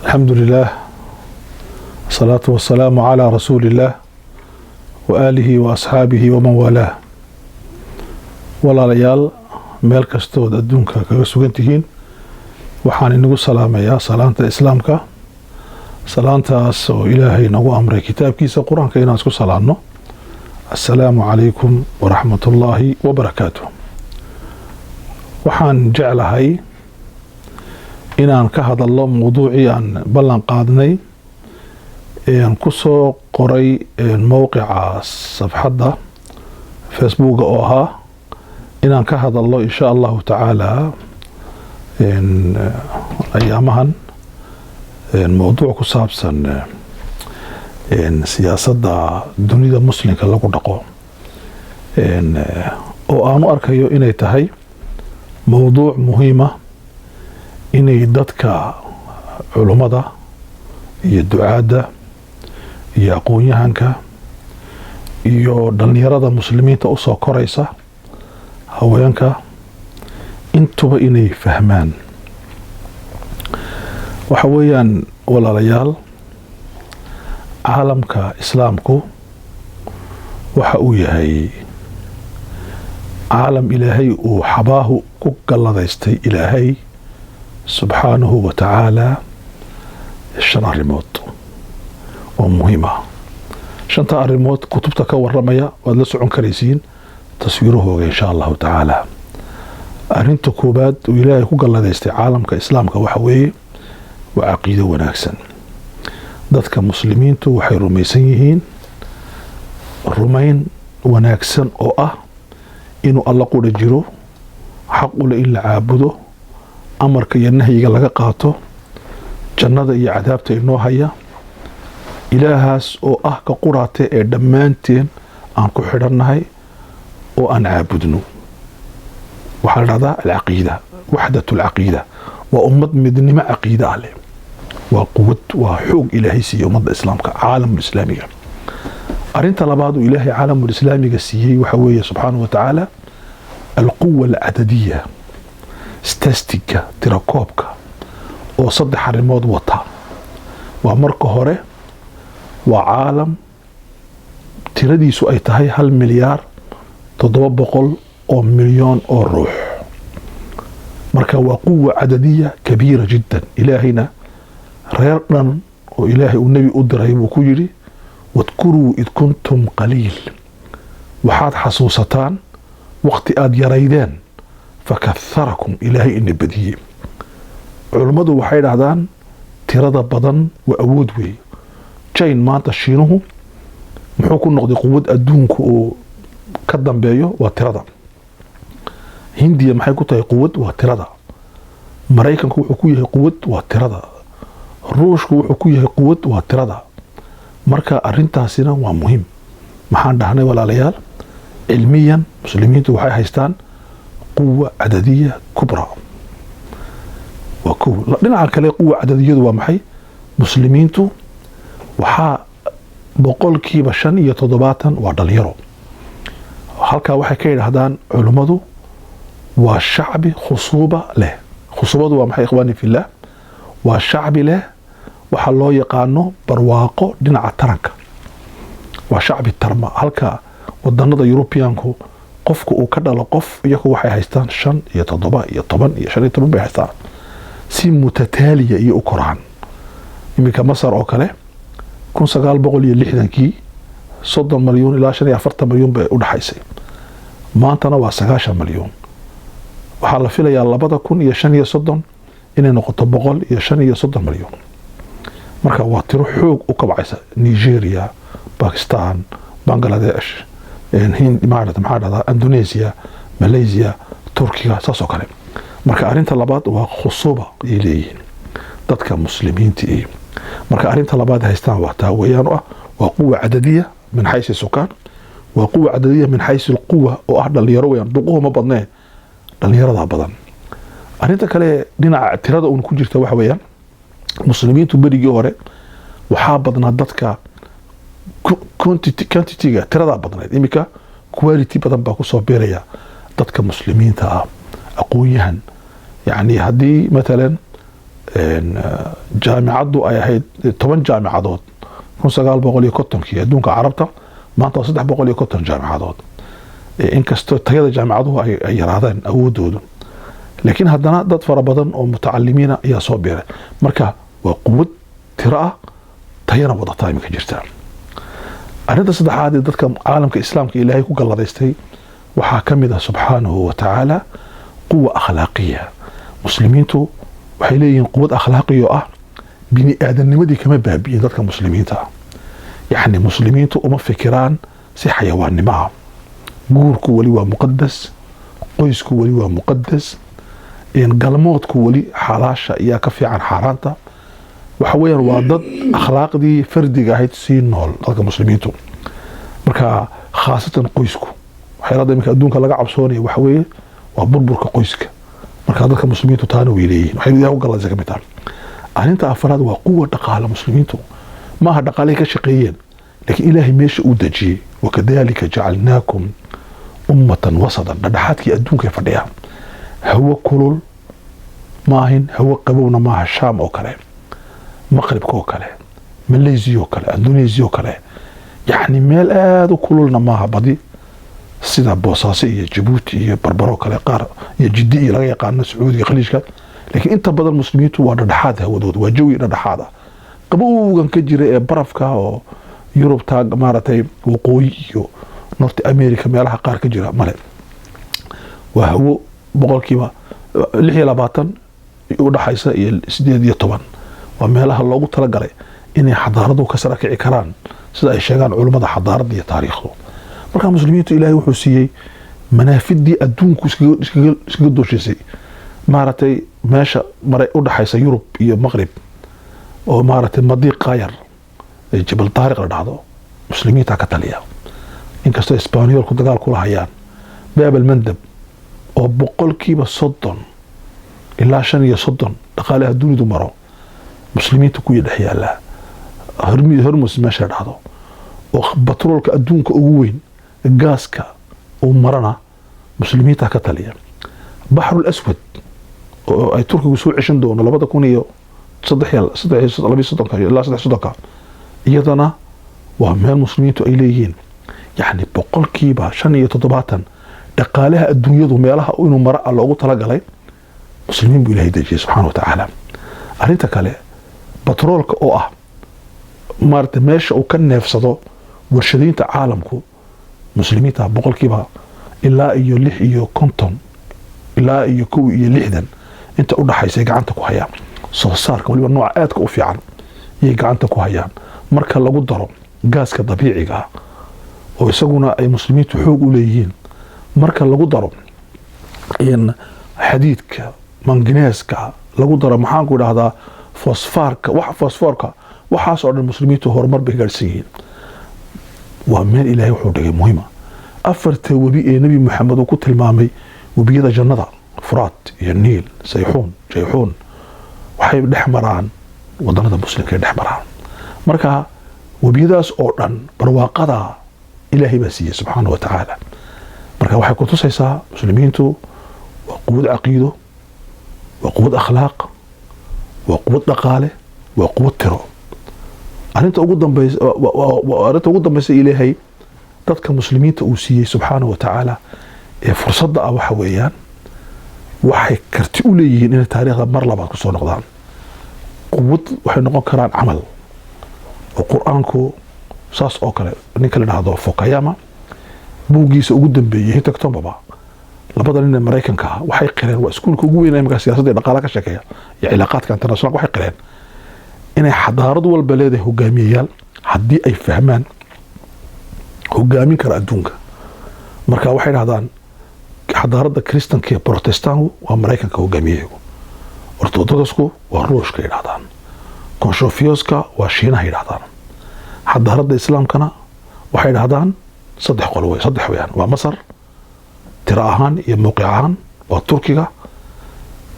الحمد لله الصلاة والسلام على رسول الله وآله وأصحابه ومن والاه walaalyaal meel kastood adduunka kaga sugan tihiin waxaan inagu salaamayaa salaanta islaamka salaantaas oo ilaahay nagu amray kitaabkiisa quraanka inaan isku salaano assalaamu calaykum waraxmatullaahi wabarakaatuh waxaan jeclahay inaan ka hadalno mawduucii aan ballan qaadnay aan ku soo qoray mowqica safxadda Facebook oo ahaa inaan ka hadalno insha allahu tacaala ayaamahan mawduuc ku saabsan siyaasadda dunida muslimka lagu dhaqo oo aan u arkayo inay tahay mawduuc muhiima inay dadka culummada iyo ducaadda iyo aqoon-yahanka iyo dhallinyarada muslimiinta u soo koraysa haweenka intuba inay fahmaan waxa weeyaan walaalayaal caalamka islaamku waxa uu yahay caalam ilaahay uu xabaahu ku galladaystay ilaahay subxaanahu wa tacaala 5 arrimood oo muhiim ah 5 arrimood kutubta ka warramaya waad la socon karaysiin taswiirahooga insha allahu tacaala arrinta koobaad uu ilaahay ku galladaystay caalamka islaamka waxa weeye waa caqiido wanaagsan dadka muslimiintu waxay rumaysan yihiin rumayn wanaagsan oo ah inuu alla qudha jiro xaq u leh in la caabudo amarka iyo nahyiga laga qaato jannada iyo cadaabta inoo haya ilaahaas oo ah ka quraate ee dhammaanteen aan ku xidhannahay oo aan caabudno waxaa la dhahdaa alcaqiida waxdatu alcaqiida waa ummad midnimo caqiida ah leh waa quwad waa xoog ilaahay siiye ummadda islaamka caalamulislaamiga arrinta labaad uu ilaahay caalamulislaamiga siiyey waxa weeye subxaanahu wa tacaala alquwa alcadadiya stastiga tirakoobka oo 3 arrimood wata waa marka hore waa caalam tiradiisu ay tahay 1,700,000,000 oo milyan oo ruux marka waa quwa cadadiya kabiira jiddan ilaahayna reer dhan oo ilaahay uu nebi u diray buu ku yidhi wadkuruu id kuntum qaliil waxaad xasuusataan waqti aad yaraydeen fakaharakum ilaahay ina badiyey culummadu waxay dhahdaan tirada badan waa awood weeye jain maanta shiinuhu muxuu ku noqday quwad adduunku oo ka dambeeyo waa tirada hindiya maxay ku tahay quwad waa tirada maraykanku wuxuu ku yahay quwad waa tirada ruushku wuxuu ku yahay quwad waa tirada marka arrintaasina waa muhiim maxaan dhahnay walaalayaal cilmiyan muslimiintu waxay haystaan quwa cadadiya kubra waa kow dhinaca kale quwa cadadiyadu waa maxay muslimiintu waxaa 75% waa dhalinyaro halkaa waxay ka yidhaahdaan culummadu waa shacbi khusuuba leh khusuubadu waa maxay ikhwaani fillah waa shacbi leh waxaa loo yaqaano barwaaqo dhinaca taranka waa shacbi tarma halka wadanada Yurubiyaanku qofku uu ka dhalo qof iyagu waxay haystaan 5 iyo 7 iyo 10 iyo 15 bay haystaan si mutataaliya iyo u koraan imika Masar oo kale 1960kii 30 milyan ilaa 40 milyan bay u dhaxaysay maantana waa 9 milyan waxaa la filayaa 2035 inay noqoto 135 milyan marka waa tiro xoog u kabcaysa Nigeria Pakistan Bangladesh Hind maxaa Indonesia Malaysia Turkiga saasoo kale marka arrinta labaad waa khusuuba ay leeyihiin dadka muslimiinta marka arrinta labaad haystaan waa taa weeyaan waa quwa cadadiya min xaysi sukaan waa quwa cadadiya min xaysi alquwa oo ah dhalinyaro weeyaan duquhu ma badnee dhalinyarada badan arrinta kale dhinaca tirada uu ku jirta waxa weeyaan muslimiintu berigii hore waxaa badnaa dadka quantity-ga tirada badnayd imika quality badan baa ku soo beeraya dadka muslimiinta ah aqoon-yahan يعني هدي مثلا jaamicaddu ay ahayd 10 jaamicadood 1950 adduunka carabta maanta 350 jaamicadood inkastoo tayada jaamicaduhu ay yaraadeen awoodoodu laakiin haddana dad fara badan oo mutacalimiina ayaa soo biiray marka waa quwad tiro ah tayana wadata imika jirta arrinta saddexaad ee dadka caalamka islaamka ilaahay ku galladaystay waxaa ka mid ah subxaanahu wa tacaala quwa akhlaaqiya muslimiintu waxay leeyihiin quwad akhlaaqiya oo ah bini aadamnimadii kama baabi'in dadka muslimiinta ah yacni muslimiintu uma fikiraan si xayawaannimo ah guurku weli waa muqadas qoysku weli waa muqadas galmoodku weli xalaasha ayaa ka fiican xaaraanta waxa weeyaan waa dad akhlaaqdii fardiga ahayd sii nool dadka muslimiintu marka khaasatan qoysku waxyaalaha iminka adduunka laga cabsoonaya waxa weeye waa burburka qoyska marka dadka muslimiintu taana way leeyihiin waxay ilaahay u galladaysa ka mid tahay arrinta afraad waa quwa dhaqaale muslimiintu maaha dhaqaalay ka shaqeeyeen laakiin ilaahay meesha uu dejiyey wakadalika jacalnaakum ummatan wasatan dhadhaxaadkii adduunka fadhiya hawo kulul maahin hawo qabowna maaha shaam oo kale maqribka oo kale malaysia oo kale indonesia oo kale yacni meel aada u kululna maaha badi sida boosaaso iyo jabuuti iyo barbaro kale qaar iyo jiddi iyo laga yaqaano sacuudiga khaliijka laakiin inta badan muslimiintu waa dhadhaxaad hawadooda waa jawi dhadhaxaad ah qabowgan ka jira ee barafka oo yurubta maaragtay waqooyi iyo north america meelaha qaar ka jira male waa hawo boqolkiiba 26 u dhaxaysa iyo 18 waa meelaha loogu talagalay inay xadaaradu ka sara kici karaan sida ay sheegaan culimada xadaaradda iyo taariikhdu marka muslimiintu ilaahay wuxuu siiyey manaafidii adduunku iskaga dooshisay maaragtay meesha maray u dhaxaysa yurub iyo maqrib oo maaragtay madiiq qaayar jabal taariq la dhacdo muslimiinta ka taliya inkastoo isbaaniyolku dagaal kula hayaan baabal mandab oo boqolkiiba 30 ilaa 35 dhaqaalaha dunidu maro muslimiintu ku dhex yaala hormus meesha dhacdo oo batroolka adduunka ugu weyn gaaska oo marana muslimiinta ka taliya baxrul aswad oo ay turkigu soo ceshan doono 2023 iyadana waa meel muslimiintu ay leeyihiin yacni boqolkiiba 75 dhaqaalaha adduunyadu meelaha inuu mara loogu talagalay muslimiin buu ilaahay dejiyey subxaana wa tacaala arrinta kale batroolka oo ah maaragtay meesha uu ka neefsado warshadaynta caalamku muslimiinta boqolkiiba ilaa iyo 6 iyo 50 ilaa iyo 1 iyo 60 inta u dhaxaysa gacanta ku hayaan soo saarka waliba nooc aadka u fiican ay gacanta ku hayaan marka lagu daro gaaska dabiiciga oo isaguna ay muslimiintu xoog u leeyihiin marka lagu daro in xadiidka manganeeska lagu daro maxaan ku idhaahdaa fosfoorka waxaas oo dhan muslimiintu horumar bay gaarsiin yihiin waa meel ilaahay wuxuu dhigay muhiima 4 webi ee nabi maxamed uu ku tilmaamay webiyada jannada furaat iyo niil jayxuun waxay dhex maraan wadanada muslimka dhex maraan marka webiyadaas oo dhan barwaaqada ilaahay baa siiyey subxaana wa tacaala marka waxay ku tusaysaa muslimiintu waa quwad caqiido waa quwad akhlaaq waa quwad dhaqaale waa quwad tiro arrinta ugu dambaysa ilaahay dadka muslimiinta uu siiyey subxaana wa tacaala ee fursadda ah waxa weeyaan waxay karti u leeyihiin inay taariikhda mar labaad ku soo noqdaan quwad waxay noqon karaan camal oo qur-aanku saas oo kale ninka la dhahdo Fukuyama buugiisa ugu dambeeyay Hitoktombaba labada nin ee Mareykanka ah waxay qireen waa iskuulka ugu weyn ee markaa siyaasadda dhaqaalaha ka shaqeeya iyo cilaaqaadka international waxay qireen inay xadaarad walba leedahay hogaamiyayaal haddii ay fahmaan hogaamin kara adduunka marka waxay dhahdaan xadaaradda kristanka iyo protestanku waa Mareykanka hogaamiyayagu ortodokasku waa ruushka yidhahdaan konfushiyuska waa shiinaha yidhahdaan xadaaradda islaamkana waxay dhahdaan saddex weeyaan waa Masar tiro ahaan iyo mowqic ahaan waa Turkiga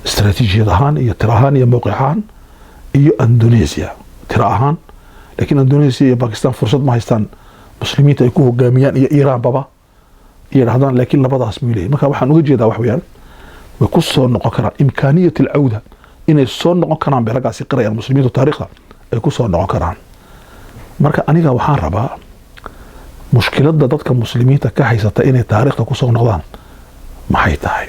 istaraatiijiyad ahaan iyo tiro ahaan iyo mowqic ahaan iyo Indonesia tiro ahaan laakiin Indonesia iyo Pakistan fursad ma haystaan muslimiinta ay ku hogaamiyaan iyo Iran baba yiraahdaan laakiin labadaas miilay marka waxaan uga jeedaa wax weeyaan way ku soo noqon karaan imkaaniyat alawda inay soo noqon karaan bay raggaasi qirayaan muslimiintu taariikhda ay ku soo noqon karaan. marka aniga waxaan rabaa mushkiladda dadka muslimiinta ka haysata inay taariikhda ku soo noqdaan maxay tahay,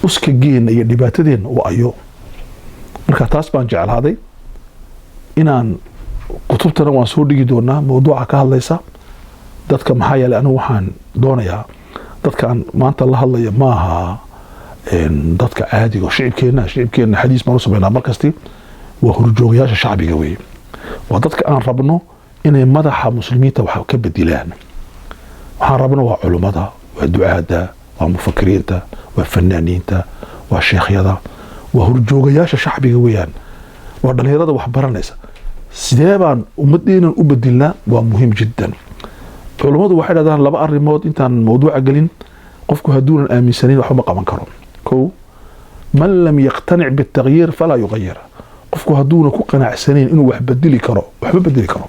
uskageena iyo dhibaatadeenna waa ayo. marka taas baan jeclaaday inaan kutubtana waan soo dhigi doonaa mawduuca ka hadlaysa dadka, maxaa yeelay anigu waxaan doonayaa dadkaan maanta la hadlaya maaha dadka caadiga shicibkeenna xadiis baan u samaynaa markasti, waa horjoogayaasha shacbiga weeye, waa dadka aan rabno inay madaxa muslimiinta wax ka bedilaan. waxaan rabno waa culummada, waa ducaadda, waa mufakiriinta, waa fanaaniinta, waa sheekhyada, waa horjoogayaasha shacbiga weeyaan, waa dhalinyarada wax baranaysa. sidee baan ummadeenan u bedilnaa waa muhiim jiddan. culummadu waxay dhahdaan laba arrimood intaan mawduuca gelin, qofku hadduunan aaminsanayn waxba ma qaban karo. kow, man lam yaqtanic biاtagyiir falaa yuqayir. qofku hadduuna ku qanacsanayn inuu wax bedeli karo waxba bedeli karo.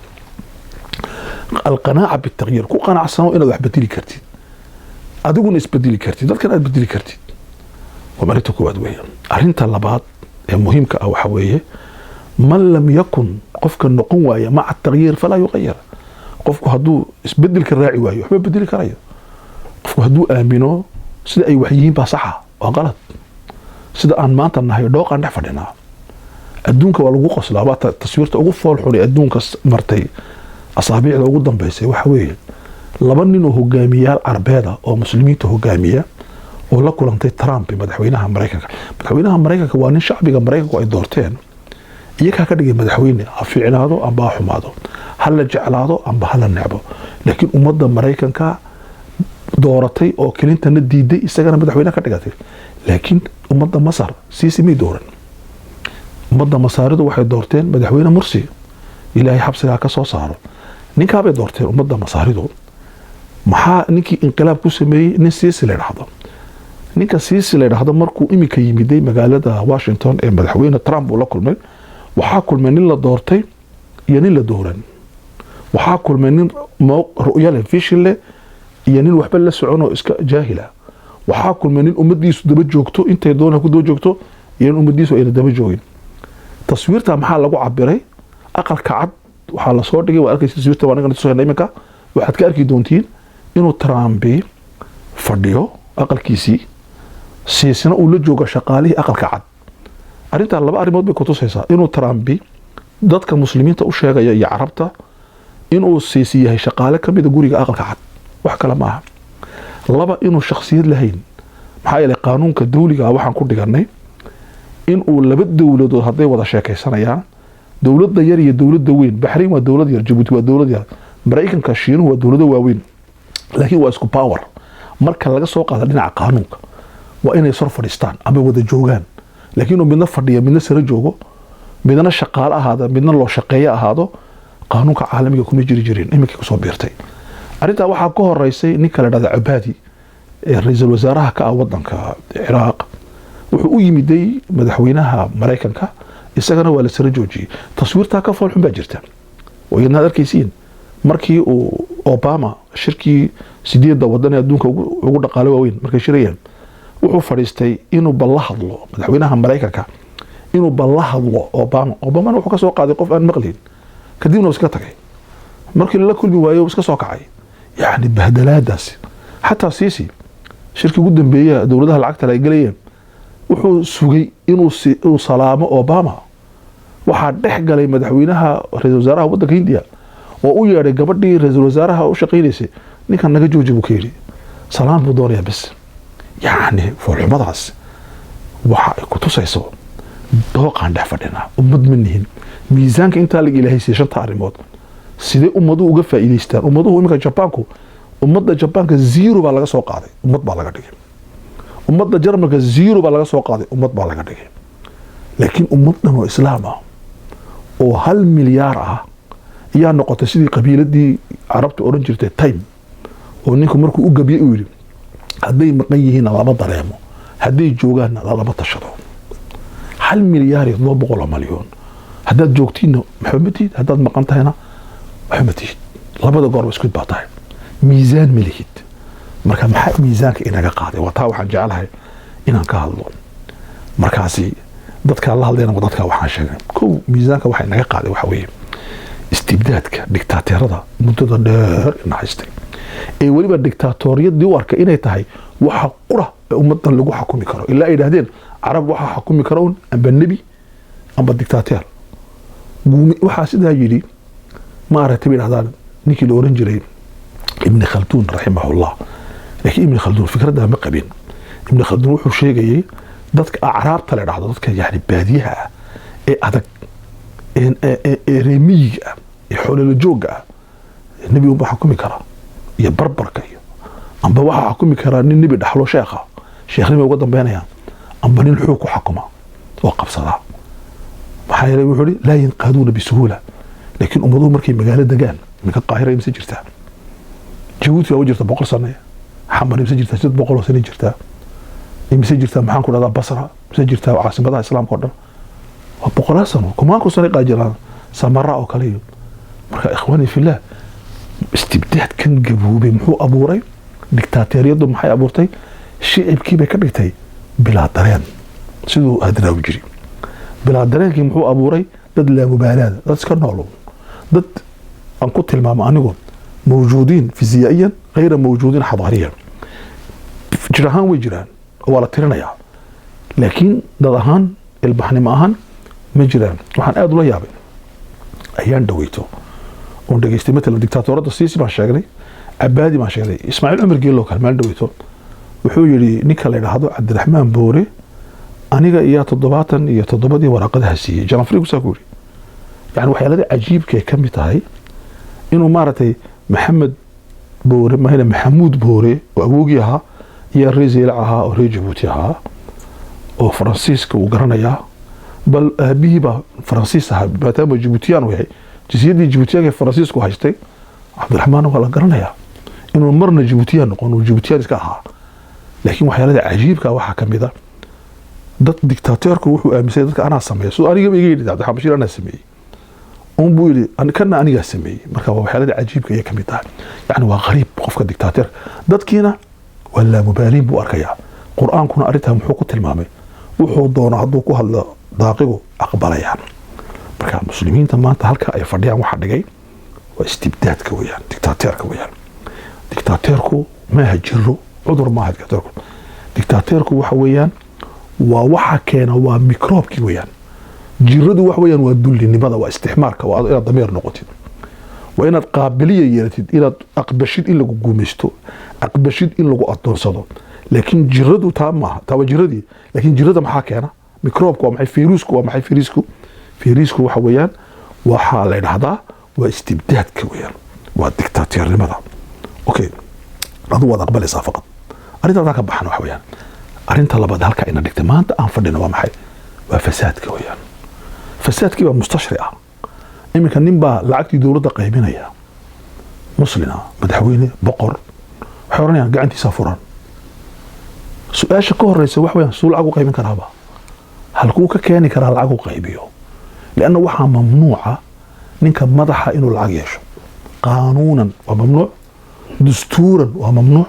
alqanaaca biاtagyiir, ku qanacsano inaad wax bedeli kartid, adiguna isbedeli kartid, dadkan aad bedeli kartid. waa arrinta koowaad weeyaan. arrinta labaad ee muhiimka ah waxa weeye man lam yakun, qofka noqon waaya maca atagyiir falaa yuqayir. qofku hadduu isbedelka raaci waayo waxba bedeli karayo. qofku hadduu aamino sida ay wax yihiin baa saxa, waa qalad. sida aan maanta nahay dhooqaan dhex fadhinaa. adduunka waa lagu qoslaa, waa taswiirta ugu fool xun ee adduunka martay asaabiicda ugu dambaysay waxa weeye laba nin oo hogaamiyaal carbeeda oo muslimiinta hogaamiya oo la kulantay Trump madaxweynaha Mareykanka. madaxweynaha Mareykanka waa nin shacbiga Mareykanku ay doorteen, iyagaa ka dhigay madaxweyne, ha fiicnaado amba ha xumaado, ha la jeclaado amba ha la necbo. laakiin ummadda Mareykanka dooratay oo Clintonna diiday, isagana madaxweyne ka dhigatay. laakiin ummadda Masar Sisi may dooran. ummadda Masaaridu waxay doorteen madaxweyne Mursi, ilaahay xabsigaa ka soo saaro. ninkaabay doorteen ummadda Masaaridu. maxaa ninkii inqilaab ku sameeyey nin Sisi la yidhaahdo. ninka Sisi la yidhaahdo markuu imika yimiday magaalada Washington ee madaxweyne Trump uu la kulmay, waxaa kulmay nin la doortay iyo nin la dooran. waxaa kulmay nin ru'yo leh, vision leh, iyo nin waxba la socon oo iska jaahila. waxaa kulmay nin ummadiisu daba joogto, intay doonaan ku daba joogto, iyo nin ummadiisu ayna daba joogin. taswiirta maxaa lagu cabiray? aqalka cad waxaa la soo dhigay, waa arkaysa taswiirta waa anaga soo helnay iminka, waxaad ka arki doontiin inuu Trump fadhiyo aqalkiisii, Siisina uu la joogo shaqaalihii aqalka cad. arrintaa laba arrimood bay ku tusaysaa inuu Trump dadka muslimiinta u sheegaya iyo carabta inuu Siisi yahay shaqaale ka mid a guriga aqalka cad, wax kale maaha. laba, inuu shakhsiyad lahayn. maxaa yeelay qaanuunka dawliga waxaan ku dhiganay inuu laba dowladood hadday wada sheekaysanayaan, dowladda yar iyo dowladda weyn, Baxrayn waa dowlad yar, Jabuuti waa dowlad yar, Mareykanka, Shiinuhu waa dowlado waaweyn, laakiin waa isku power. marka laga soo qaado dhinaca qaanuunka waa inay sor fadhiistaan ama wada joogaan. laakiin uu midna fadhiya, midna sare joogo, midna shaqaale ahaado, midna loo shaqeeyo ahaado, qaanuunka caalamiga kuma jiri jirin, iminkii kusoo biirtay. arrintaa waxaa ka horeysay ninka la dhahda Cabaadi ee ra'iisul wasaaraha ka ah wadanka Ciraaq. wuxuu u yimiday madaxweynaha Mareykanka, isagana waa la sare joojiyey. taswiirtaa ka fool xun baa jirta, waynaad arkaysiin markii uu Obama shirkii 8 wadan ee adduunka ugu dhaqaale waaweyn markay shirayeen, wuxuu fadhiistay inuu balla hadlo madaxweynaha Mareykanka, inuu balla hadlo Obama wuxuu ka soo qaaday qof aan maqlin, kadibna iska tagay. markii la kulmi waayo iska soo kacay. yani bahdalaadaas xataa Sisi shirkii ugu dambeeyay dowladaha lacagta ay galayeen wuxuu sugay inuu salaamo Obama. waxaa dhex galay madaxweynaha ra'iisul wasaaraha waddanka Hindiya oo u yeedhay gabadhii ra'iisul wasaaraha u shaqaynaysay, ninkan naga jooji buu ka yidhi, salaam buu doonayaa bas. yani foolxumadaas waxa ay ku tusayso dooqaan dhex fadhinaa, ummad ma nihin. miisaanka intaa laga ilaahay siiyey 5 arrimood, sidee ummaduhu uga faa'iidaystaan. ummaduhu iminka Jabaanku, ummadda Jabaanka 0 baa laga soo qaaday, ummad baa laga dhigay. ummadda Jarmalka 0 baa laga soo qaaday, ummad baa laga dhigay. laakiin ummad dhan oo islaam ah oo 1 milyaar ah ayaa noqotay sidii qabiiladii carabta oran jirtay Time, oo ninku markuu u gabiyo u yiri hadday maqan yihiin lama dareemo, hadday joogaanna lama tashado. 1 milyaar iyo 200 malyan haddaad joogtiinna maxamadid, haddaad maqan tahayna maxamadid. labada goor isku baa tahay, miisaan milihid. marka maxaa miisaanka inaga qaaday? waa taa waxaan jecelahay inaan ka hadlo. markaasi dadka la hadlayna dadka waxaan sheegnay kow miisaanka waxa naga qaaday waxa weeye istibdaadka dictatorada muddada dheer ina haystay ee waliba dictatoriyadii u arkay inay tahay waxa qura ummadan lagu xukumi karo ilaa ay yiraahdeen carab waxa xukumi karo amba nabi amba dictator waxa sidaa yiri ma aragtay yiraahdaan ninkii la oran jiray ibn khaldun rahimahullah laakiin ibn khaldun fikrada ma qabin ibn khaldun wuxuu sheegayay dadka acraabta la dhahdo dadka yaani baadiyaha ee adag ee reemiga ee xoolo jooga nabi uu xukumi kara iyo barbarka iyo amba waxa xukumi kara nin nabi dhaxlo sheekhnimo uga dambeynaya amba nin xuquuq ku xukuma oo qabsada waxa yiri wuxuu la yanqaduuna bisuhula laakiin ummadu markay magaalada degaan minka qaahira imsa jirta Djibouti waa jirta 100 sano xamar imsa jirta 700 sano jirta imsa jirta maxaan ku dhadaa Basra imsa jirta caasimada islaamka oo dhan waa 100 sano kuma ku sano qaajiraan samara oo kale marka ikhwani fillah istibdaad kan gaboobay muxuu abuuray dictatoriyadu maxay abuurtay shicibkii bay ka dhigtay bilaa dareen sidoo adraaw jiri bilaa dareenkii muxuu abuuray dad la mubaalaada dad iska nool dad aan ku tilmaamo anigu موجودين فيزيائيا غير موجودين حضاريا جراهان وجران ولا ترنيا لكن دهان البحن معهن مجران وحن ادو لا يابين ايان دويتو اون دغيستي مثل الدكتاتورات السيسي ما شاغلي عبادي ما شاغلي اسماعيل عمر جيلو كان مال دويتو wuxuu yiri ninka la yiraahdo Cabdiraxmaan Boore aniga iyo 77 waraqadaha siiyay janafrigu saakuri yani waxyaalada cajiibka ka mid tahay inuu maaratay محمد بوري ما هنا محمود بوري وأبوجيها يا ريزيلعها أو ريجبوتيها أو فرانسيسكو وقرنايا بل أبيه فرانسيسها بتابع جيبوتيان وهي جزيرة جيبوتيان فرانسيسكو هاجتي عبد الرحمن ولا قرنايا إنه مرنا جيبوتيان نقول جيبوتيان كها لكن وحياة عجيب كواحد كم ذا ضد دكتاتورك وحو أمسيدك أنا سميه سو أنا جبي يجي ده حبشير أنا سميه بuu yiri kana aniga sameeyay marka waa xaalad cajiibka ay kamid tahay yani waa qariib qofka dictator dadkiina wala mubaaliin buu arkaya quraankuna arinta muxuu ku tilmaamay wuxuu doono haduu ku hadlo daaqigu aqbalayaan marka muslimiinta maanta halka ay fadhiyaan waxa dhigay waa istibdaadka weeyaan dictatorku ma hajiro cudur ma hajiro dictatorku waxa weeyaan waa waxa keena waa microbe weeyaan jiradu wax weeyaan waa dullinimada waa istixmaarka waa inaad dameer noqotid waa inaad qaabiliye yeelatid inaad aqbashid in lagu guumaysto aqbashid in lagu adoonsado laakiin jiradu taama tawajiradii laakiin jirada maxaa keena microbe waa maxay firisku waxa weeyaan waxa la yiraahdaa waa istibdaadka weeyaan waa dictatornimada okay adu wada aqbalaysaa faqad arinta ka baxna waxa weeyaan arinta labaad halka ina dhigtay maanta aan fadhino waa maxay waa fasaadka weeyaan فساد كيبا مستشرعة إما كان نبا لعقتي دولة قيمينية مسلمة مدحوينة بقر حورانيا قاعدتي سافران سؤال شكوه الرئيس وحويا سؤال عقو قيمين كرابا هل كوكا كاني كرا العقو قيميو لأنه وحا ممنوعة ننكا مدحا إنو العقيش قانونا وممنوع دستورا وممنوع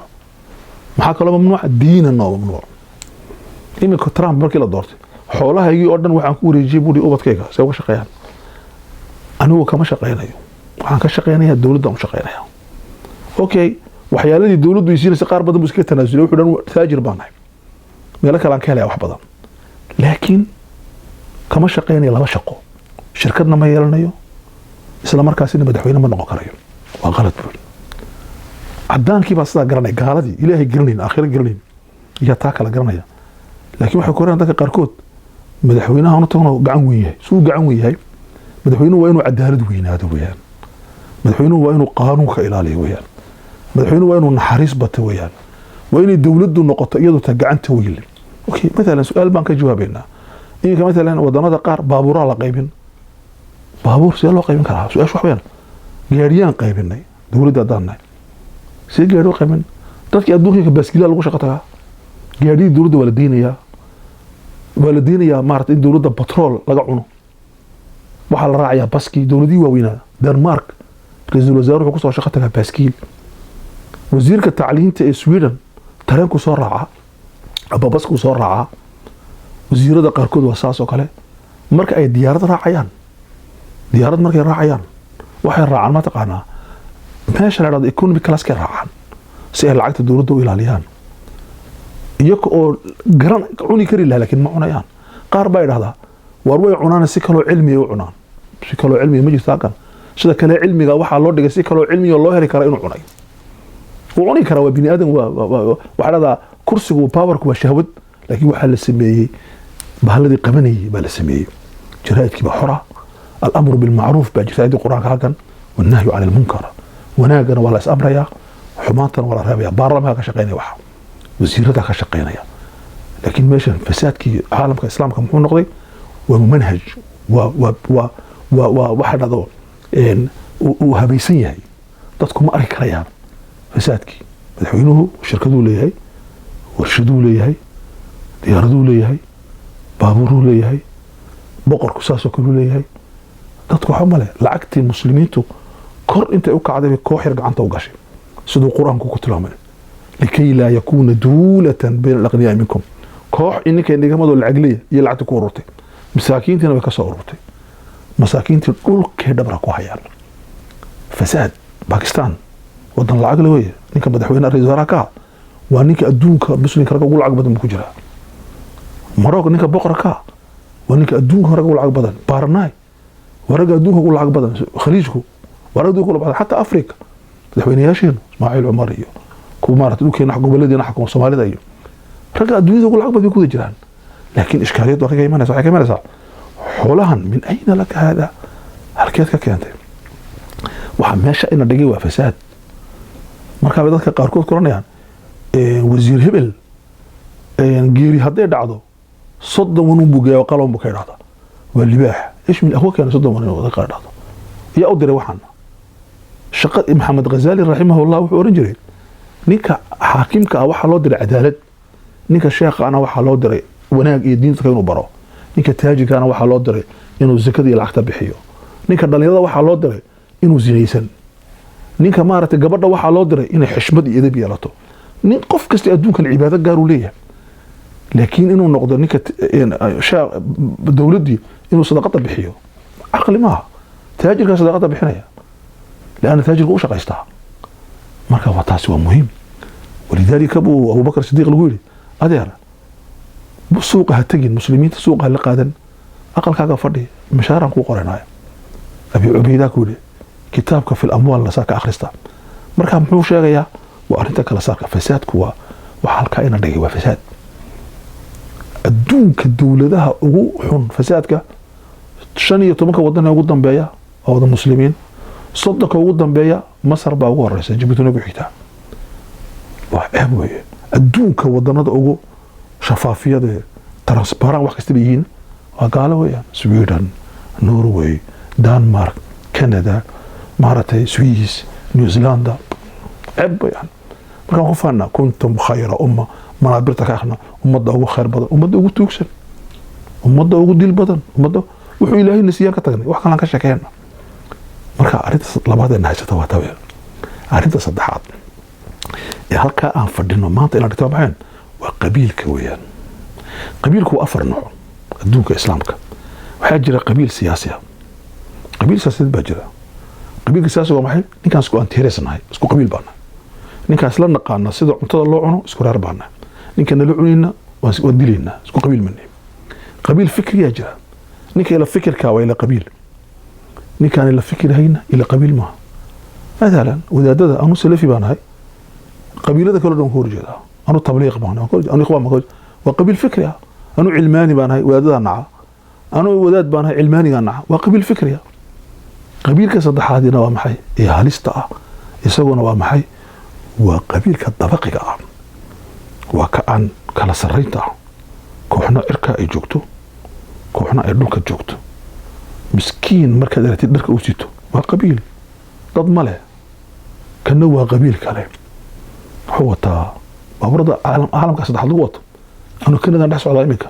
محاكا لا ممنوع دينا وممنوع إما كترام بركي لا دورتي xoolaha igi oo dhan waxaan ku wareejiyay buri ubadkayga say uga shaqeeyaan anigu kama shaqeynayo waxaan ka shaqeynayaa dawladda u shaqeynaya okay waxyaaladii dawladdu ay siinaysa qaar badan buu iska tanaasulay wuxuu dhan taajir baan ahay meel kale aan ka helay wax badan laakiin kama shaqeynayo laba shaqo shirkadna ma yeelanayo isla markaasina madaxweyne ma noqon karayo waa qalad buu cadaankii baa sidaa garanay gaaladii ilaahay garanayn aakhira garanayn iyo taa kala garanaya laakiin waxa koraan dadka qaarkood madaxweynaha uu tagno gacan weyn yahay suu gacan weyn yahay madaxweynuhu waa inuu cadaalad weynaado weeyaan madaxweynuhu waa inuu qaanuunka ilaaliyo weeyaan madaxweynuhu waa inuu naxariis bato weeyaan waa inay dawladdu noqoto iyadoo ta gacanta weyn okay mesela su'aal baan ka jawaabeynaa in mesela wadamada qaar baabuura la qaybin baabuur si loo qaybin karaa su'aal wax weeyaan gaariyaan qaybinay dawladda daanay si gaariyo qaybin dadkii adduunka baaskiil lagu shaqataa gaariyo dawladda wala diinaya maartay in dawladda petrol laga cuno waxa la raacayaa baski dawladii waaweynaa Denmark ra'iisul wasaaruhu ku soo shaqo tagaa baskiil wasiirka tacliinta ee Sweden tareen ku soo raaca aba basku soo raaca wasiirada qaarkood waa saas oo kale marka ay diyaarad raacayaan markay raacayaan waxay raacaan ma taqaanaa meesha la dhado economic class ka raacaan si ay lacagta dawladda u ilaaliyaan iyaga oo garan cuni kari lahaa laakiin ma cunayaan qaar baa yidhahdaa war way cunaan si kaloo cilmiya u cunaan si kaloo cilmiya ma jirto halkan sida kale cilmiga waxaa loo dhigay si kaloo cilmiya loo heli kara inuu cunay wuu cuni karaa waa bini aadan waxaa dhahdaa kursigu powerku waa shahwad laakiin waxaa la sameeyey bahaladii qabanayay baa la sameeyey jaraa'idkii baa xora alamru bilmacruuf baa jaraa'idii qur-aanka halkan wannahyu cani lmunkar wanaagana waa la is amrayaa xumaantana waa la reebaya baarlamaanka ka shaqeynaya waxa wasiirada ka shaqeynaya laakiin meeshan fasaadkii caalamka islaamka muxuu noqday waa manhaj waa waxa dhado uu habaysan yahay dadku ma arki karayaan fasaadkii madaxweynuhu shirkaduu leeyahay warshaduu leeyahay diyaaraduu leeyahay baabuuruu leeyahay boqorku saasoo kaleu leeyahay dadku waxa male lacagtii muslimiintu kor intay u kacday bay koox yar gacanta u gashay siduu qur-aanku ku tilmaamay likay laa yakuuna duulatan bayna alaqniyaai minkum koox ininka nigamadoo lacag leeya iyo lacagta ku ururtay masaakiintiina way ka soo ururtay masaakiintii dhulkay dhabra ku hayaan fasaad bakistan wadan lacag le weeye ninka madaxweyne ra-iisul wasaaraha ka waa ninka adduunka muslimka ragga ugu lacag badan buu ku jiraa Morocco ninka boqorka ka waa ninka adduunka ragga ugu lacag badan Barnay waa ragga adduunka ugu lacag badan khaliijku waa ragga ugu lacag badan xataa Afrika madaxweynayaashiina Ismaaciil Umar iyo kuwa maaragtay dhulkeena goboleedina xakumo Soomaalida iyo ragga adduunyada ugu lacag badan ku jiraan laakiin iskaaliyadu waxay ka imanaysaa xoolahan min ayna laka hada halkeed ka keentay waxa meesha ina dhigay waa fasaad marka ay dadka qaarkood koranayaan wasiir hebel geeri haday dhacdo soddon wan buu geeyo qalon buu ka dhacda waa libaax ايش من هو كان soddon wan wada ka dhacdo ya u diray waxan shaqa Maxamed Ghazali rahimahullah wuxuu oran jiray ninka xaakimka waxa loo diray cadaalad ninka sheekhaana waxa loo diray wanaag iyo diinta inuu baro ninka taajirkaana waxa loo diray inuu zakada iyo lacagta bixiyo ninka dhalinyarada waxa loo diray inuu zinaysan ninka maaragtay gabadha waxa loo diray inay xishmad iyo edeb yeelato nin qof kasta adduunka cibaado gaar u leeyahay laakiin inuu noqdo ninka dawladii inuu sadaqada bixiyo aqli ma taajirka sadaqada bixinaya لأن تاجر وش قيسته مركب وطاس ومهم ولذلك أبو بكر الصديق الغوري أدير بالسوق هتجي المسلمين السوق هالقادن أقل كذا فردي مشارع قرنايا أبي عبيدة كولي كتابك في الأموال لساك أخرستا مركب محو شاغيا وأرنتك لساك فساد كوا وحال كائنا دقي وفساد الدون كالدولة ده حن فسادك شانية تمك ودنا قدام بيا أو المسلمين صدق قدام بيا مصر بقى ورثة جبتونا بحيتها وعيب ويه الدون كودنا ده شفافية ده ترانسباران واحد كستبيين وقالوا ويا سويدن نرويج دنمارك كندا مارتي سويس نيوزيلندا عيب يعني markaan ku faana kuntum khayra umma manaabirta ka akhna ummadda ugu khayr badan ummadda ugu tuugsan ummadda ugu dil badan ummadda wuxuu ilaahay nasiya ka tagnay wax kale ka shaqeeyna marka arinta labaad ee haysata waa taweel arinta saddexaad ee halka aan fadhino maanta inaan dhigto baxeen waa qabiilka weeyaan qabiilku waa afar nooc adduunka islaamka waxaa jira qabiil siyaasi ah qabiil siyaasi baa jira qabiilka siyaasi waa maxay ninkaan isku antireesnahay isku qabiil baana ninkaas la naqaana sida cuntada loo cuno isku reer baana ninka la cunina waa dilayna isku qabiil manay qabiil fikriya jira ninka ila fikirka waa ila qabiil ninka ila fikirayna ila qabiil ma مثلا wadaadada anu salafi baanahay qabiilada kala dhan horjeeda anu tabliiq baanahay anu ikhwaan ma waa qabiil fikriya anu cilmaani baanahay wadaadada naca anu wadaad baanahay cilmaaniga naca waa qabiil fikriya qabiilka saddexaadina waa maxay ee halista ah isaguna waa maxay waa qabiilka dabaqiga ah waa ka aan kala sareynta kooxna irka ay joogto kooxna ay dhulka joogto miskiin marka dheertid dharka u sito waa qabiil dad male kana waa qabiil kale wuxuu wataa baabuurda caalamka saddexaad lagu wato anu Canada dhex socdaa imika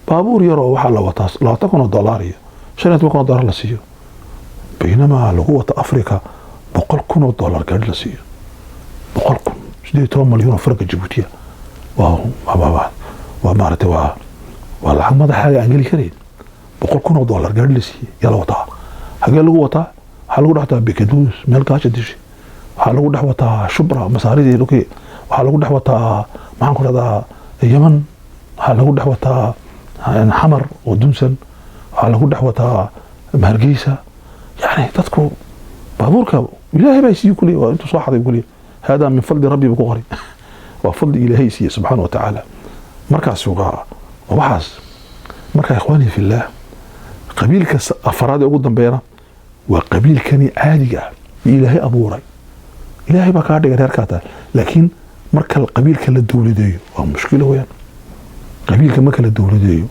baabuur yaroo waxaa la wataa $20,000 iyo $50,000 la siiyo بينما لو وطا أفريقيا $100,000 قاعد لسيه 100,000 مليون فرق جيبوتيا ومارته والله ما ده حاجة أنجلي كريم بقول كونه دولار قال لي سي يلا وطا حاجة اللي وطا حلو رحتها بكدوس مال كاش دشي حلو رحتها شبرا مساريدي لوكي حلو رحتها ما نقول هذا اليمن حلو رحتها حمر ودمسن حلو رحتها مهرجيسة يعني تذكروا بابورك إلهي بيسي يقول لي وأنتم صاحب يقول لي هذا من فضل ربي بقوري وفضل إلهي سي سبحانه وتعالى مركز سوقا وبحث مركز إخواني في الله قبيل كأفراد أقول بينا وقبيل كاني عادي إلهي أبوري إلهي بكاردي غير كاتا لكن مركز القبيل كلا الدولة ديو ومشكلة وين قبيل كما كلا الدولة ديو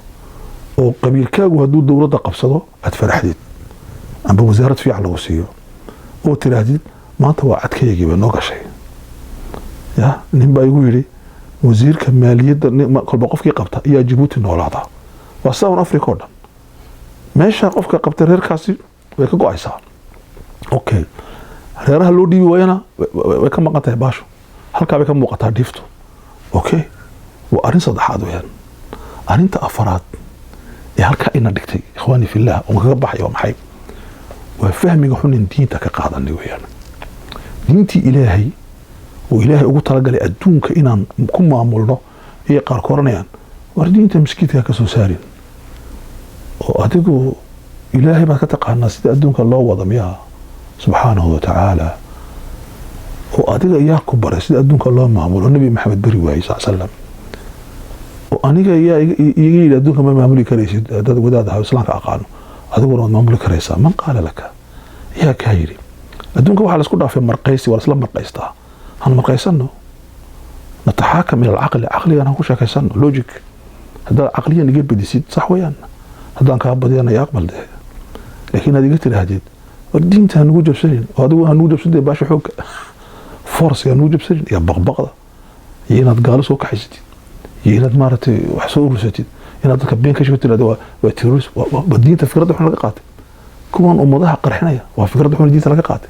وقبيل كاغو هدو الدولة دا قبصدو أتفرحديد أم بوزارة في على وسيو أو تراديد ما توعد كي يجيب نوقع شيء يا نبا يقول لي وزير كمالية كل بقف كي قبطة يا جيبوتي نولعها وصاون أفريقيا ماشي قفك قبطة غير كاسي ويكو عيسى أوكي غيرها لو دي ويانا ويكم مقطع باشو هل كابي كم مقطع ديفتو أوكي وأرين صدحات ويان أرين تأفرات يا هل كائنا دكتي إخواني في الله ومكبح يوم حي وفهمي وحن دينتك قاعدة لي ويانا دينتي إلهي وإلهي أقول تلقى لي أدونك إنان كم معمولنا هي قاركورنيان وردينت مسكيتها كسو سارين وأدقوا إلهي ما كتقع الناس أدونك الله وضميها سبحانه وتعالى وأدقى إياه كبر سيد أدونك الله معمول والنبي محمد بريوه صلى الله عليه وسلم وأنيقى يجي أدونك ما معمولي كريسي ودادها وإسلامك أقانو أدقوا معمولي كريسا من قال لك يا كايري أدونك واحد لسكو في مرقيسي ولا سلام مرقيستها أنا مرقيسانو نتحاكم إلى العقل عقلي أنا هوش كيسانو لوجيك هذا عقليا نجيب بديسيد صح ويان هذا أنك أبدي أنا يقبل ده لكن هذه قلت لهجد الدين تهنوجب سرين وهذا هنوجب سرين باش حوك فرص هنوجب سرين يا بغبغة يناد قالوا سوك حسيت يناد مارت وحصور ستين يناد كبين كشفت له وتيروس والدين تفكرت إحنا لقاته كمان أمضاها قرحنايا وفكرت إحنا الدين لقاته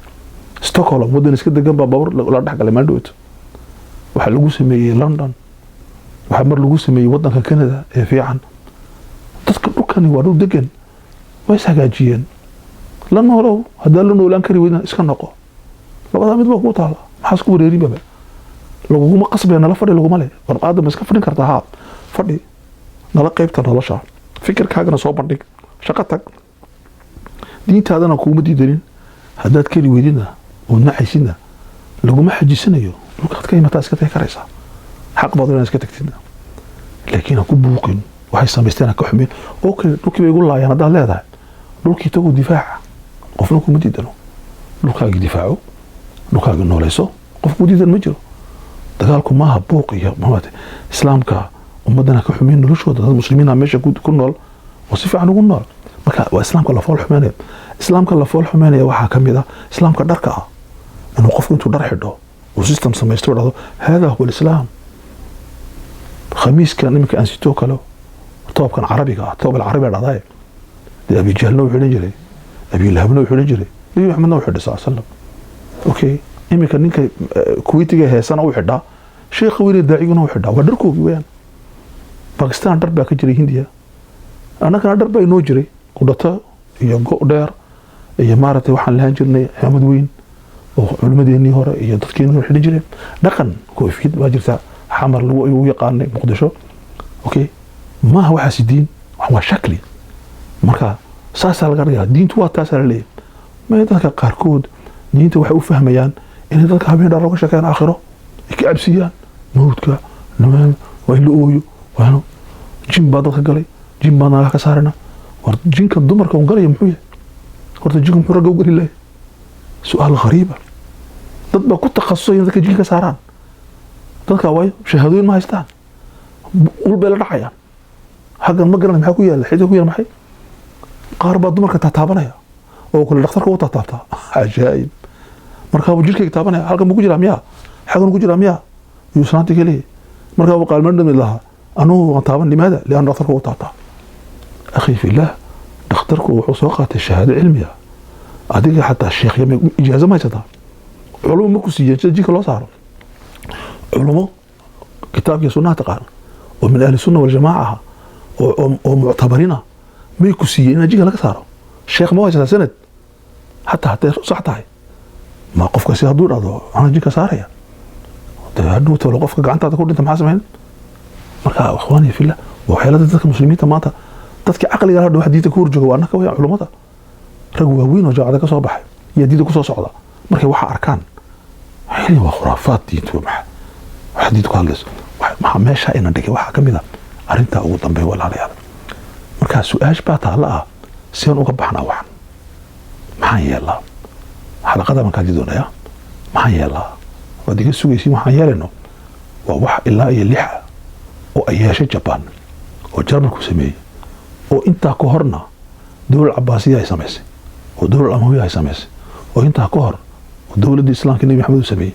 ستوكهولم مدن اسكت جنب بابور ولا ضحك على مالدوت waxa lagu sameeyay London waxa mar lagu sameeyay wadanka Canada ee fiican dadka dhulkani waa dhul degan way hagaajiyeen la noolow hadaa la noolaan kari weydna iska noqo labada mid baa ku taala maxaa isku wareerin baba laguma qasbayna la fadhi laguma leh war aadam iska fadhin kartaa ha fadhi nala qaybta nolosha fikirkaagana soo bandhig shaqo tag diintaadana kuuma diidanin hadaad kali weydina oo naxaysidna laguma xajisanayo لوكات كاي متى اسكتي كريسا حق بدل اسكتي كتير لكن اكو بوقين waxay sameysteen ka xumeen oo kale dhulkii bay ugu laayeen hadaa leedahay dhulkii tagu difaac qofna kuma diidano dhulkaaga difaaco dhulkaaga noolayso qof ku diidan ma jiro dagaalku maaha buuq iyo maamada islaamka ummadana ka xumeen noloshooda dad muslimiina meesha ku nool oo si fiican ugu nool marka waa islaamka la fool xumeeyay islaamka la fool xumeeyay waxa kamid ah islaamka dharka ah inuu qofku intuu dhar xidho وسيستم سميستو هذا هذا هو الإسلام خميس كان يمكن أن سيتو كله طوب كان عربي طوب العربي على ضايع أبي جهل نوح نجري أبي لهب نوح نجري أبي محمد نوح صلى الله عليه وسلم أوكي يمكن إنك كويتي هي سنة وحدة شيخ ويري داعي نوح وحدة ودركوا وين باكستان درب كجري هندية أنا كان درب نوجري قدرته يجو دير يمارته وحن لها جرني حمد وين وعلمديني هورا iyo dadkeennu xidhi jireen dhaqan koofiyad waa jirta xamar lagu yaqaanay muqdisho okay ma waxa sidin waa shakli marka saasa laga dhigaa diintu waa taas leeyahay ma dadka qaarkood diinta waxay u fahmayaan in dadka habeen dhar uga shaqeeyaan aakhiro ay ka absiyaan nuudka namaan way la ooyo waano jin baa dadka galay jin baa naga ka saarana war jinka dumarka uu galay muxuu yahay horta jinka muxuu raga u gali lahayd سؤال غريبة ضد ما كنت تخصصي ذاك جيل كساران ضد كواي شهادوين ما يستان قول بلا رحيا حق المقرن محكو يا الحيد كويا محي قارب الدمر كتعبنا او كل دكتور كو تعبتا عجائب مركب جيل كتابنا حق مو جرام يا حق مو جرام يا يسناتي كلي مركب قال من الله انو تعبان لماذا لان دكتور كو تعبتا اخي في الله دكتورك وحسوقات الشهاده علميه adiga حتى الشيخ يم اجازه ما يسدا علوم ما كسيه جيك لو صار علوم كتاب سنه تقال ومن اهل السنه والجماعه ومعتبرين ما يكسيين أجيك لك صاروا الشيخ ما هو سند حتى صح تاعي ما قفك سيها دور هذا أنا أجيك صاريا هدو تولو قفك قعنت تقول أنت محاسبين مركا إخواني في الله وحيلات ذلك المسلمين تماتا تذكي عقلي قال هدو حديث كور جوا أنا كوي علومتا رجوا وين وجا عندك صباح يديد كوسا صعدا مركا وحا أركان حيلي وخرافات ديتو حديث قالس ما ماشى إن عندك وحا كميدا أرنتا أو ضمبي ولا عليها مركا سؤال باتا لا سيان وقبحنا وحن ما يلا حلقة ما كان يدونا يا ما يلا وديك السويسي ما يلا ووح إلا يلحى وأياش جبان وجربك سمي وإنت كهرنا دول العباسية يسميسي ودول الأموية يسميسي وإنت كهر ودول الإسلام كنبي محمد سمي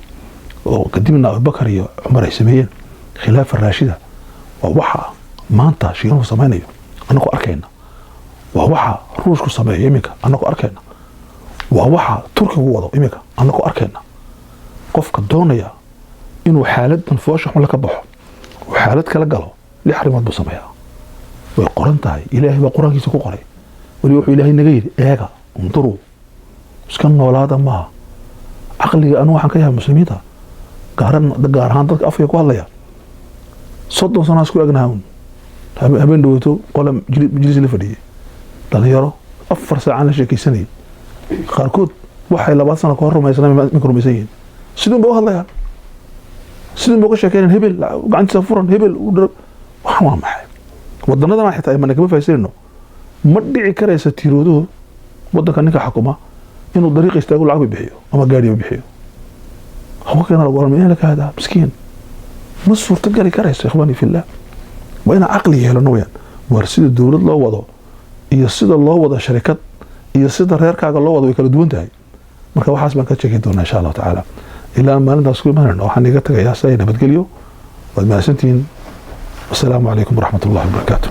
وقدمنا أبو بكر عمر يسميين خلاف الراشدة ووحى ما أنت شيئا سميني أنكو أركينا ووحى روشكو سمي يميك أنكو أركينا ووحى تركي ووضو يميك أنكو أركينا قفك الدونية إنو حالد نفوش حمل كبحو وحالد كلا قالوا لحرمات بسميها والقرآن تاعي إلهي وقرآن كيسا قري وليوحي إلهي نغير إيقا انظروا اسكن ولادا ما عقلي أنو حنكيها المسلمين قارهان تلك أفيا كواليا صدوا سنة اسكو أغناهم هبين دوتو قولم مجلس اللي فديه لأنه يرى أفر ساعة نشيكي سنة خاركود waxay 2 sano ka hor rumaysnaa mid rumaysan sidoo baa hadlaya sidoo baa ka sheekeeyeen hebel gacantiisa furan hebel waxa waa maxay wadannada ma xitaa ma kama faysirno ma dhici karaysa tiroodo wadanka ninka xukuma inuu dariiq istaago lacag bixiyo ama gaari bixiyo هو كان الورم إيه لك هذا مسكين مصر تقري كريس يا إخواني في الله وأنا عقلي هلا نويا ورسيد الدولة الله وضع يصيد الله وضع شركات يصيد الريارك على الله وضع يكل دون تاعي مركب حاسب ما كتشكي دون إن شاء الله تعالى إلا ما ندرس كل ما نحن حنيجتك يا سيدنا بتقوليو والماسنتين والسلام عليكم ورحمة الله وبركاته.